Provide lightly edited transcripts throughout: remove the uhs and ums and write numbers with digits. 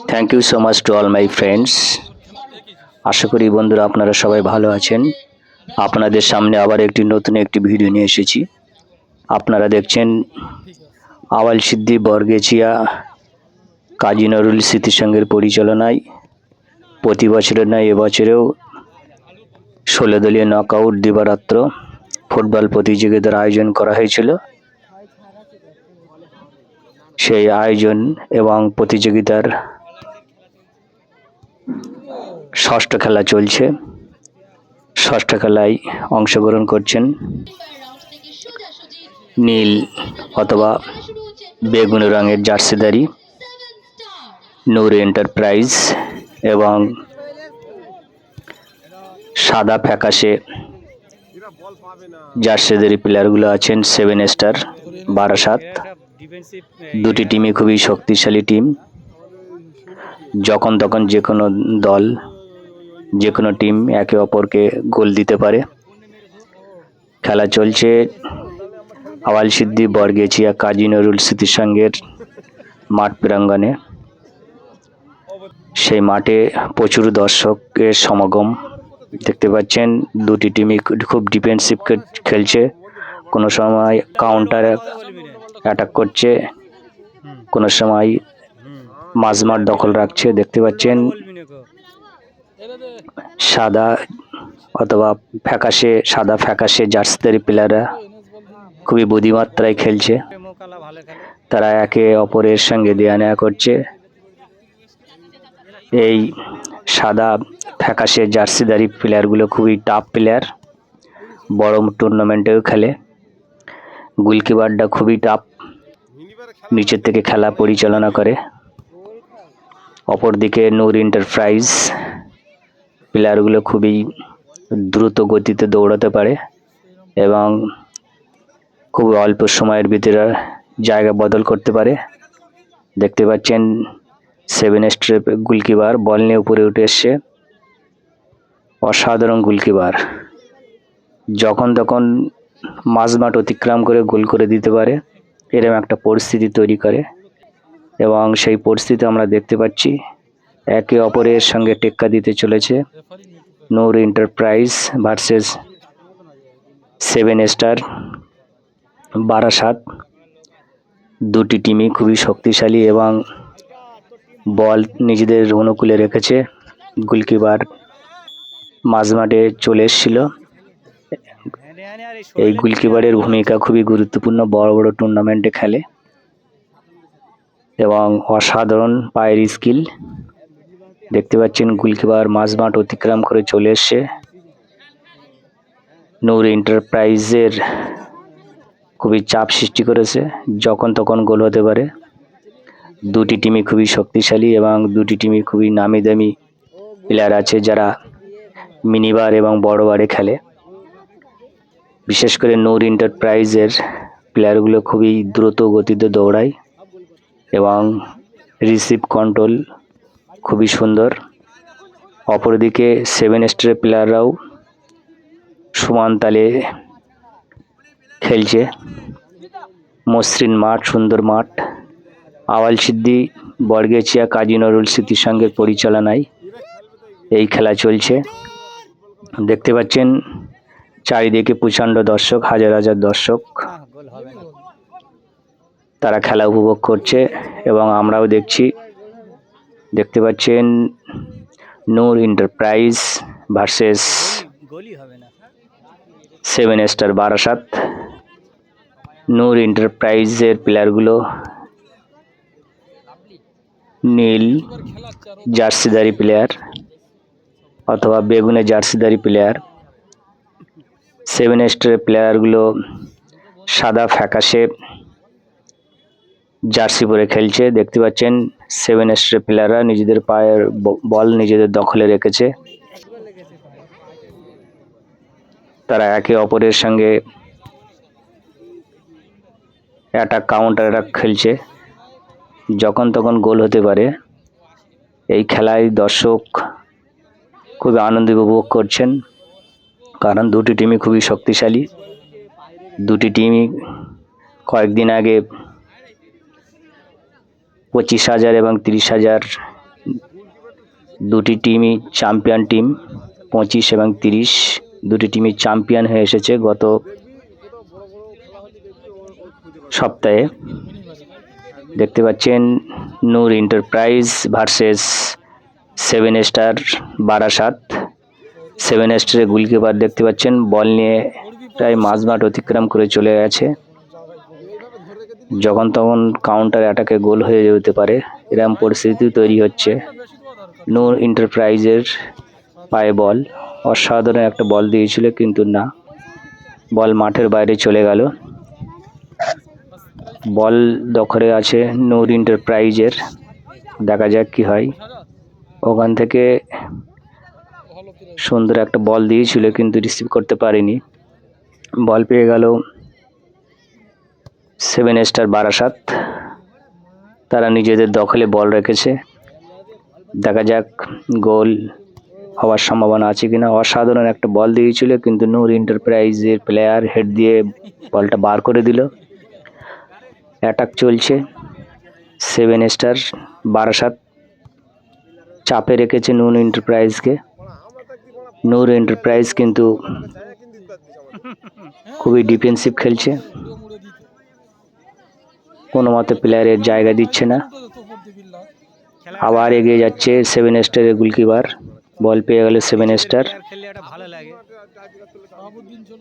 Thank you so much to all my friends. আশা করি বন্ধুরা আপনারা সবাই ভালো আছেন। আপনাদের সামনে আবার নতুন একটি ভিডিও নিয়ে এসেছি। আপনারা দেখছেন আওয়াল সিদ্দি বরগেছিয়া কাজী নজরুল স্মৃতি সংঘের পরিচালনায় প্রতি বছরের নয় এবছরেও 16 দলীয় নকআউট দিবারাত্র ফুটবল প্রতিযোগিতার আয়োজন করা হয়েছিল। সেই আয়োজন এবং প্রতিযোগিতার ষষ্ঠ খেলা চলছে। ষষ্ঠ খেলায় অংশগ্রহণ করছেন নীল অথবা বেগুনি রঙের জার্সিধারী নূর এন্টারপ্রাইজ এবং সাদা ফ্যাকাশে জার্সিধারী প্লেয়ারগুলো আছেন 7 স্টার বারাসাত। দুটি টিমই খুবই শক্তিশালী টিম। যখন তখন যে কোনো দল যে কোনো টিম একে অপরকে গোল দিতে পারে। খেলা চলছে আওয়াল সিদ্দি বরগেছিয়া কাজী নজরুল স্মৃতি সংঘের মাঠ প্রাঙ্গণে। সেই মাঠে প্রচুর দর্শকের সমাগম দেখতে পাচ্ছেন। দুটি টিমই খুব ডিফেন্সিভ খেলছে, কোনো সময় কাউন্টার অ্যাটাক করছে, কোনো সময় মাঝমাঠ দখল রাখছে। দেখতে পাচ্ছেন সাদা অথবা সাদা ফ্যাকাশে জার্সিধারী প্লেয়াররা খুবই বুদ্ধিমাত্রায় খেলছে। তারা একে অপরের সঙ্গে দেয়া নেয়া করছে। এই সাদা ফ্যাকাশে জার্সিধারী প্লেয়ারগুলো খুবই টাফ প্লেয়ার, বড় টুর্নামেন্টেও খেলে। গোলকিপারটা খুবই টাফ, নিচের থেকে খেলা পরিচালনা করে। অপরদিকে নূর এন্টারপ্রাইজ প্লেয়ারগুলো খুবই দ্রুত গতিতে দৌড়াতে পারে এবং খুব অল্প সময়ের ভিতরে জায়গা বদল করতে পারে। দেখতে পাচ্ছেন 7 স্টার গোলকিপার বল নিয়ে উপরে উঠে এসছে। অসাধারণ গোলকিপার, যখন তখন মাঝমাঠ অতিক্রম করে গোল করে দিতে পারে, এরকম একটা পরিস্থিতি তৈরি করে এবং সেই পরিস্থিতি আমরা দেখতে পাচ্ছি। একে অপরের সঙ্গে টেক্কা দিতে চলেছে নূর এন্টারপ্রাইজ ভার্সেস 7 স্টার বারাসাত। দুটি টিমই খুবই শক্তিশালী এবং বল নিজেদের অনুকূলে রেখেছে। গোলকিপার মাঝমাঠে চলে এসেছিল। এই গোলকিপারের ভূমিকা খুবই গুরুত্বপূর্ণ, বড় বড় টুর্নামেন্টে খেলে এবং অসাধারণ পায়ের স্কিল। দেখতে পাচ্ছেন গোলকিপার মাঝমাঠ অতিক্রম করে চলে এসছে। নূর এন্টারপ্রাইজের খুবই চাপ সৃষ্টি করেছে, যখন তখন গোল হতে পারে। দুটি টিমই খুবই শক্তিশালী এবং দুটি টিমই খুবই নামি দামি প্লেয়ার আছে যারা মিনিবার এবং বড় বারে খেলে। বিশেষ করে নূর এন্টারপ্রাইজের প্লেয়ারগুলো খুবই দ্রুত গতিতে দৌড়ায় এবং রিসিভ কন্ট্রোল খুবই সুন্দর। অপরদিকে 7 স্টারের প্লেয়াররাও সমান তালে খেলছে। মসৃণ মাঠ, সুন্দর মাঠ। আওয়াল সিদ্দি বরগেছিয়া কাজী নজরুল স্মৃতি সংঘের পরিচালনায় এই খেলা চলছে। দেখতে পাচ্ছেন চারিদিকে প্রচণ্ড দর্শক, হাজার হাজার দর্শক। তারা খেলা উপভোগ করছে এবং আমরাও দেখছি। দেখতে পাচ্ছেন নূর এন্টারপ্রাইজ ভার্সেস 7 স্টার বারাসাত। নূর এন্টারপ্রাইজের প্লেয়ারগুলো নীল জার্সিধারী প্লেয়ার অথবা বেগুনে জার্সিধারী প্লেয়ার। 7 স্টারের প্লেয়ারগুলো সাদা ফ্যাকাশে জার্সি পরে খেলছে। দেখতে পাচ্ছেন 7 স্টারের প্লেয়াররা নিজেদের পায়ের বল নিজেদের দখলে রেখেছে। তারা একে অপরের সঙ্গে অ্যাটাক কাউন্টার অ্যাটাক খেলছে, যখন তখন গোল হতে পারে। এই খেলায় দর্শক খুবই আনন্দ উপভোগ করছেন, কারণ দুটি টিমই খুবই শক্তিশালী। দুটি টিমই কয়েকদিন আগে 25,000 এবং 30,000 দুটি টিমই চ্যাম্পিয়ন টিম, 25 এবং 30 দুটি টিমই চ্যাম্পিয়ন হয়ে এসেছে গত সপ্তাহে। দেখতে পাচ্ছেন নূর এন্টারপ্রাইজ ভার্সেস 7 স্টার বারাসাত। 7 স্টারের গোলকিপার দেখতে পাচ্ছেন বল নিয়ে প্রায় মাঝমাঠ অতিক্রম করে চলে গেছে। যখন তখন কাউন্টার অ্যাটাকে গোল হয়ে যেতে পারে, এরকম পরিস্থিতি তৈরি হচ্ছে। নূর এন্টারপ্রাইজের পায়ে বল, অসাধারণ একটা বল দিয়েছিল কিন্তু না, বল মাঠের বাইরে চলে গেল। বল দখলে আছে নূর এন্টারপ্রাইজের, দেখা যাক কি হয়। ওখান থেকে সুন্দর একটা বল দিয়েছিল কিন্তু রিসিভ করতে পারেনি, বল পেয়ে গেল 7 স্টার বারাসাত। তারা নিজেদের দখলে বল রেখেছে, দেখা যাক গোল হওয়ার সম্ভাবনা আছে কিনা। অসাধারণ একটা বল দিয়েছিল কিন্তু নূর এন্টারপ্রাইজের প্লেয়ার হেড দিয়ে বলটা বার করে দিল। অ্যাটাক চলছে, 7 স্টার বারাসাত চাপে রেখেছে নূর এন্টারপ্রাইজকে। নূর এন্টারপ্রাইজ কিন্তু খুবই ডিফেন্সিভ খেলছে, কোনো মতে প্লেয়ারের জায়গা দিচ্ছে না। আবার এগিয়ে যাচ্ছে 7 স্টারের গোলকিপার, বল পেয়ে গেল 7 স্টার।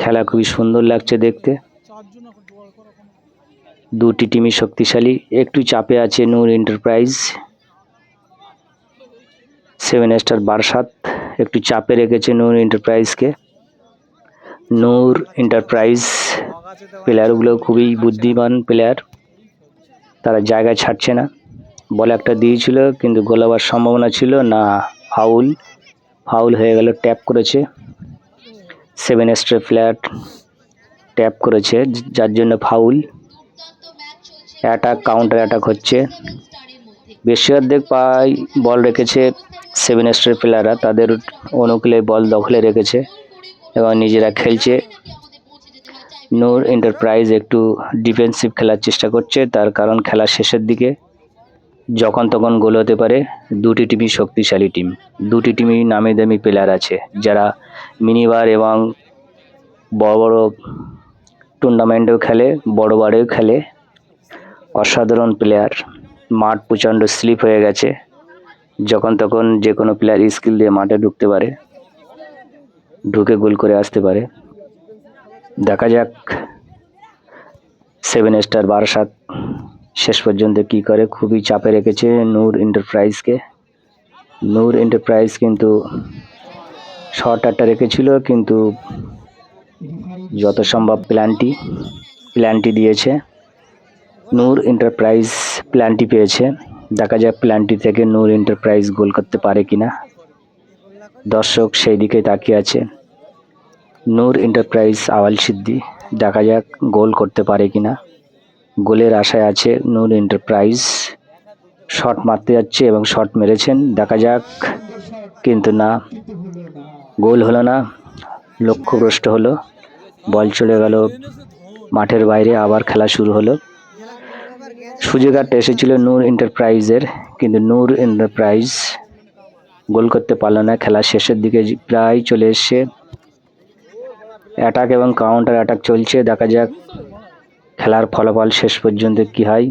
খেলা খুবই সুন্দর লাগছে দেখতে, দুটি টিমই শক্তিশালী। একটু চাপে আছে নূর এন্টারপ্রাইজ, 7 স্টার বারাসাত একটু চাপে রেখেছে নূর এন্টারপ্রাইজকে। নূর এন্টারপ্রাইজ প্লেয়ারগুলো খুবই বুদ্ধিমান প্লেয়ার, তারা জায়গা ছাড়ছে না। বল একটা দিয়েছিল কিন্তু গোল হওয়ার সম্ভাবনা ছিল না, ফাউল হয়ে গেল, ট্যাপ করেছে 7 স্টার প্লেয়ার, ট্যাপ করেছে যার জন্য ফাউল। অ্যাটাক কাউন্টার অ্যাটাক হচ্ছে, বেশি অর্ধেক পায় বল রেখেছে 7 স্টার প্লেয়াররা, তাদের অনুকূলে বল দখলে রেখেছে এবং নিজেরা খেলছে। নূর এন্টারপ্রাইজ একটু ডিফেন্সিভ খেলার চেষ্টা করছে, তার কারণ খেলার শেষের দিকে যখন তখন গোল হতে পারে। দুটি টিমই শক্তিশালী টিম, দুটি টিমই নামি দামি প্লেয়ার আছে যারা মিনিবার এবং বড় বড় টুর্নামেন্টেও খেলে, বড় বারেও খেলে। অসাধারণ প্লেয়ার, মাঠ প্রচণ্ড স্লিপ হয়ে গেছে, যখন তখন যে কোনো প্লেয়ার স্কিল দিয়ে মাঠে ঢুকতে পারে, ঢুকে গোল করে আসতে পারে। দেখা যাক 7 স্টার বারাসাত শেষ পর্যন্ত কি করে। খুবই চাপে রেখেছে নূর এন্টারপ্রাইজকে। নূর এন্টারপ্রাইজ কিন্তু শর্ট একটা রেখেছিল কিন্তু যত সম্ভব প্ল্যানটি দিয়েছে। নূর এন্টারপ্রাইজ প্ল্যানটি পেয়েছে, দেখা যাক প্ল্যানটি থেকে নূর এন্টারপ্রাইজ গোল করতে পারে কিনা। দর্শক সেই দিকে তাকিয়ে আছে। নূর এন্টারপ্রাইজ আওয়াল সিদ্দি, দেখা যাক গোল করতে পারে কিনা। গোলের আশায় আছে নূর এন্টারপ্রাইজ, শট মারতে যাচ্ছে এবং শট মেরেছেন, দেখা যাক কিন্তু না, গোল হলো না, লক্ষ্যভ্রষ্ট হলো, বল চলে গেল মাঠের বাইরে। আবার খেলা শুরু হলো। সুযোগ একটা এসেছিল নূর এন্টারপ্রাইজের কিন্তু নূর এন্টারপ্রাইজ গোল করতে পারল না। খেলা শেষের দিকে প্রায় চলে এসছে, অ্যাটাক এবং কাউন্টার অ্যাটাক চলছে, দেখা যাক খেলার ফলাফল শেষ পর্যন্ত কি হয়।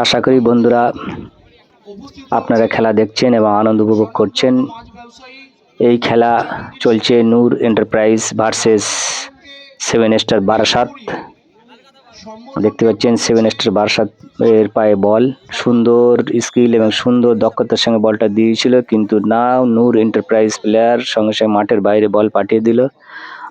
আশা করি বন্ধুরা আপনারা খেলা দেখছেন এবং আনন্দ উপভোগ করছেন। এই খেলা চলছে নূর এন্টারপ্রাইজ ভার্সেস 7 স্টার বারাসাত। দেখতে পাচ্ছেন 7 স্টার বারাসাত এর পায়ে বল, সুন্দর স্কিল এবং সুন্দর দক্ষতার সঙ্গে বলটা দিয়েছিল কিন্তু না, নূর এন্টারপ্রাইজ প্লেয়ার সঙ্গে সঙ্গে মাঠের বাইরে বল পাঠিয়ে দিল।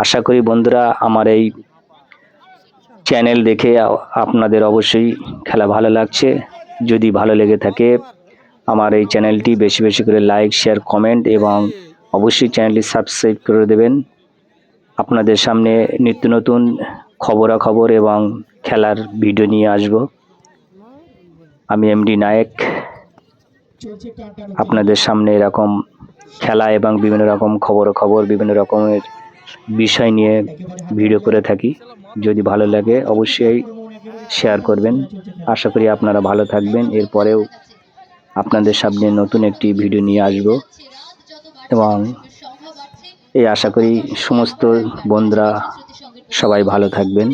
আশা করি বন্ধুরা আমার এই চ্যানেল দেখে আপনাদের অবশ্যই খেলা ভালো লাগছে। যদি ভালো লেগে থাকে আমার এই চ্যানেলটি বেশি বেশি করে লাইক, শেয়ার, কমেন্ট এবং অবশ্যই চ্যানেলটি সাবস্ক্রাইব করে দেবেন। আপনাদের সামনে নিত্য নতুন খবরাখবর এবং খেলার ভিডিও নিয়ে আসব। আমি এমডি নায়েক, আপনাদের সামনে এরকম খেলা এবং বিভিন্ন রকম খবরাখবর, বিভিন্ন রকমের বিষয় নিয়ে ভিডিও করে থাকি। যদি ভালো লাগে অবশ্যই শেয়ার করবেন। আশা করি আপনারা ভালো থাকবেন। এরপরেও আপনাদের সামনে নতুন একটি ভিডিও নিয়ে আসব এবং এই আশা করি সমস্ত বন্ধুরা সবাই ভালো থাকবেন।